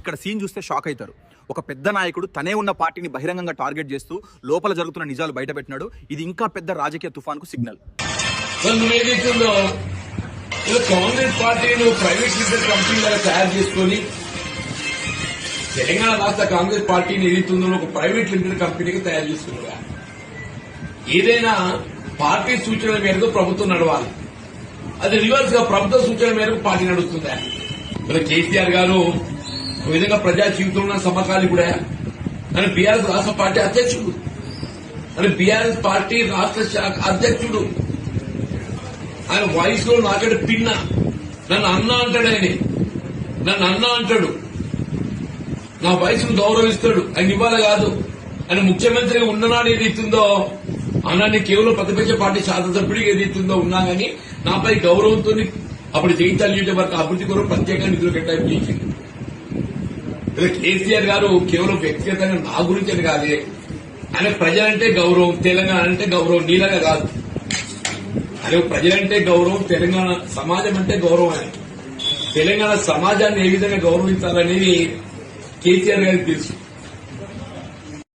ఇక్కడ సీన్ చూస్తే షాక్ అవుతారు. ఒక పెద్ద నాయకుడు తనే ఉన్న పార్టీని బహిరంగంగా టార్గెట్ చేస్తూ లోపల జరుగుతున్న నిజాలు బయటపెట్టినాడు. ఇది ఇంకా పెద్ద రాజకీయ తుఫాన్కు సిగ్నల్. కాంగ్రెస్ పార్టీని ప్రైవేట్ లిమిటెడ్ కంపెనీ లాగా తయారు చేసుకుని తెలంగాణ రాష్ట్ర కాంగ్రెస్ పార్టీని ఏదైతుందో ఒక ప్రైవేట్ లిమిటెడ్ కంపెనీకి తయారు చేసుకున్నారా? ఏదైనా పార్టీ సూచనల మేరకు ప్రభుత్వం నడవాలి. అది రివర్స్ గా ప్రభుత్వ సూచనల మేరకు పార్టీ నడుస్తుందా? మరి కేసీఆర్ గారు ఒక విధంగా ప్రజా జీవితంలో సమకాలీకుడా? అని బీఆర్ఎస్ రాష్ట్ర పార్టీ అధ్యక్షుడు, అని బీఆర్ఎస్ పార్టీ రాష్ట్ర శాఖ అధ్యక్షుడు. ఆయన వాయిస్ లో నాకంటే పిన్న, నన్ను అన్న అంటాడు. ఆయన నన్ను అన్న అంటాడు, నా వయసును గౌరవిస్తాడు. ఆయన ఇవ్వాలి కాదు, ఆయన ముఖ్యమంత్రిగా ఉన్ననాడు ఏదైతుందో అన్నాన్ని కేవలం ప్రతిపక్ష పార్టీ శాసనసభ్యుడికి ఏదైతుందో ఉన్నా గానీ నాపై గౌరవంతో అప్పుడు జైతాల్యూట వరకు అభివృద్ధి కొరకు ప్రత్యేకంగా నిధులు కేటాయింపు చేసింది. కేసీఆర్ గారు కేవలం వ్యక్తిగతంగా నా గురించి అని కాదే, ఆయన ప్రజలంటే గౌరవం, తెలంగాణ అంటే గౌరవం, నీలాగా కాదు. ఆయన ప్రజలంటే గౌరవం, తెలంగాణ సమాజం అంటే గౌరవం. ఆయన తెలంగాణ సమాజాన్ని ఏ విధంగా గౌరవించాలనేది కేసీఆర్ గారికి తెలుసు.